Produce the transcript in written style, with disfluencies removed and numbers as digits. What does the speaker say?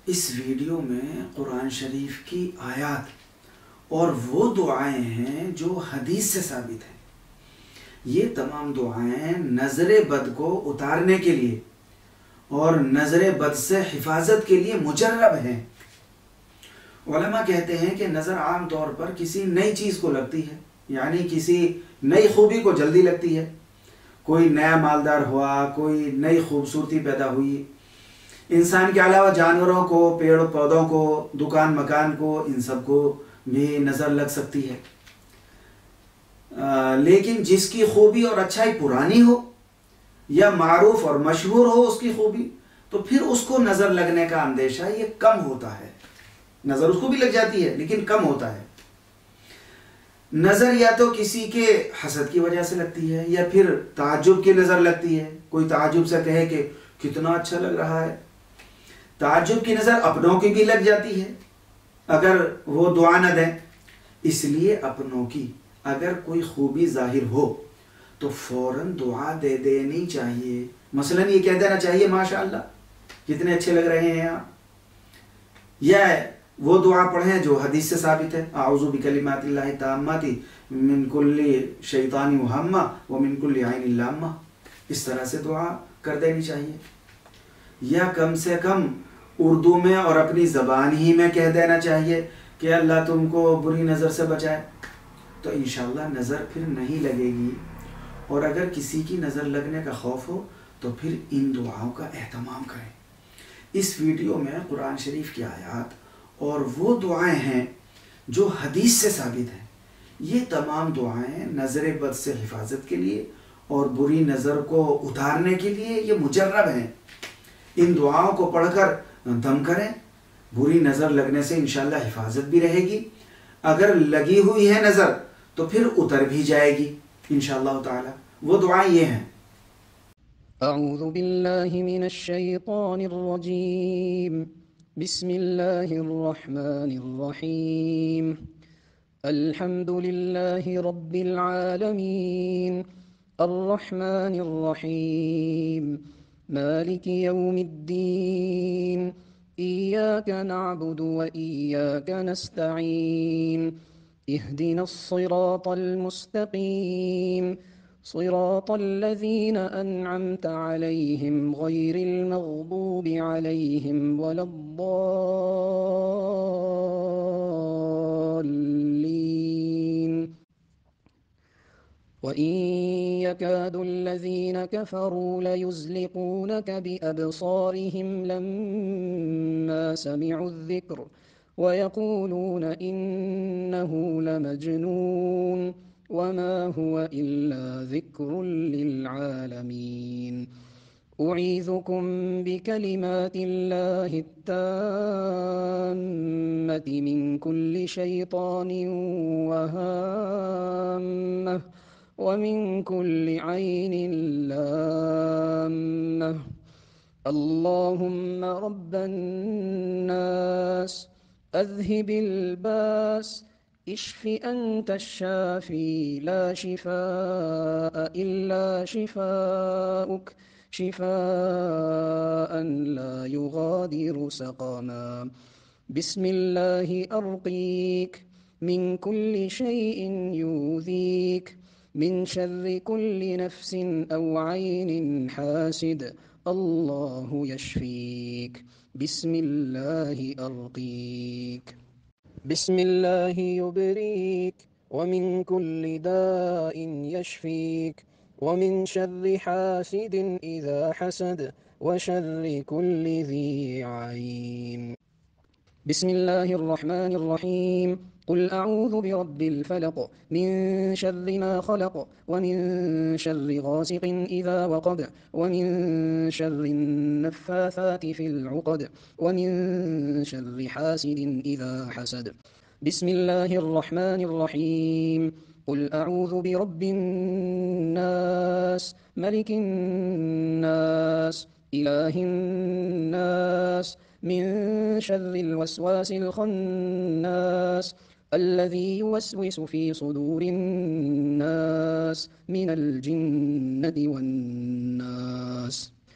इस वीडियो में कुरान शरीफ की आयत और वो दुआएं हैं जो हदीस से साबित हैं। ये तमाम दुआएं नज़र बद को उतारने के लिए और नज़र बद से हिफाजत के लिए मुजर्रब हैं। उलमा कहते हैं कि नज़र आम तौर पर किसी नई चीज़ को लगती है, यानी किसी नई खूबी को जल्दी लगती है। कोई नया मालदार हुआ, कोई नई खूबसूरती पैदा हुई, इंसान के अलावा जानवरों को, पेड़ पौधों को, दुकान मकान को, इन सब को भी नज़र लग सकती है। लेकिन जिसकी खूबी और अच्छाई पुरानी हो या मारूफ और मशहूर हो उसकी खूबी, तो फिर उसको नज़र लगने का अंदेशा ये कम होता है। नज़र उसको भी लग जाती है लेकिन कम होता है। नज़र या तो किसी के हसद की वजह से लगती है या फिर ताज्जुब की नज़र लगती है। कोई ताज्जुब से कहे कि कितना अच्छा लग रहा है। ताज्जुब की नज़र अपनों की भी लग जाती है अगर वो दुआ न दें। इसलिए अपनों की अगर कोई खूबी जाहिर हो तो फौरन दुआ दे देनी चाहिए। मसलन ये कह देना चाहिए माशाअल्लाह कितने अच्छे लग रहे हैं आप, या वो दुआ पढ़ें जो हदीस से साबित है, आऊज़ु बिकलिमातिल्लाहि ताम्माति मिन कुल्ली शैतानि व हम्मा व मिन कुल्ली ऐनिन लाम्मा। इस तरह से दुआ कर देनी चाहिए। या कम से कम उर्दू में और अपनी ज़बान ही में कह देना चाहिए कि अल्लाह तुमको बुरी नज़र से बचाए, तो इंशाअल्लाह नज़र फिर नहीं लगेगी। और अगर किसी की नज़र लगने का खौफ हो तो फिर इन दुआओं का एहतमाम करें। इस वीडियो में कुरान शरीफ की आयत और वो दुआएं हैं जो हदीस से साबित हैं। ये तमाम दुआएं नज़र बद से हिफाजत के लिए और बुरी नज़र को उतारने के लिए ये मुजर्रब हैं। इन दुआओं को पढ़कर दम करें। बुरी नज़र लगने से इंशाअल्लाह हिफाजत भी रहेगी। अगर लगी हुई है नज़र तो फिर उतर भी जाएगी इंशाअल्लाह ताला। वो दुआएं ये हैं। अऊज़ु बिल्लाहि मिनश शैतानिर रजीम। बिस्मिल्लाहिर रहमानिर रहीम। अल्हम्दुलिल्लाहि रब्बिल आलमीन। अर्रहमानिर रहीम। मालिकि यौमिद्दीन। इय्याक नअबुदु व इय्याक नस्तईन। इहदिनस सिरातल मुस्तकीम। صراط الذين أنعمت عليهم غير المغضوب عليهم ولا الضالين. وإن يكاد الذين كفروا ليزلقونك بأبصارهم لما سمعوا الذكر ويقولون إنه لمجنون وما هو إلا ذكر للعالمين. أعيذكم بكلمات الله التامة من كل شيطان وهامة ومن كل عين لامة. اللهم رب الناس أذهب الباس اشف أنت الشافي لا شفاء إلا شفاؤك شفاء لا يغادر سقما. بسم الله أرقيك من كل شيء يؤذيك من شر كل نفس أو عين حاسد الله يشفيك. بسم الله أرقيك. بسم الله يبريك ومن كل داء يشفيك ومن شر حاسد إذا حسد وشر كل ذي عين. بسم الله الرحمن الرحيم. قل أعوذ برب الفلق من شر ما خلق ومن شر غاسق إذا وقب ومن شر النفاثات في العقد ومن شر حاسد إذا حسد. بسم الله الرحمن الرحيم. قل أعوذ برب الناس ملك الناس إله الناس من شر الوسواس الخناس الذي يوسوس في صدور الناس من الجنة والناس.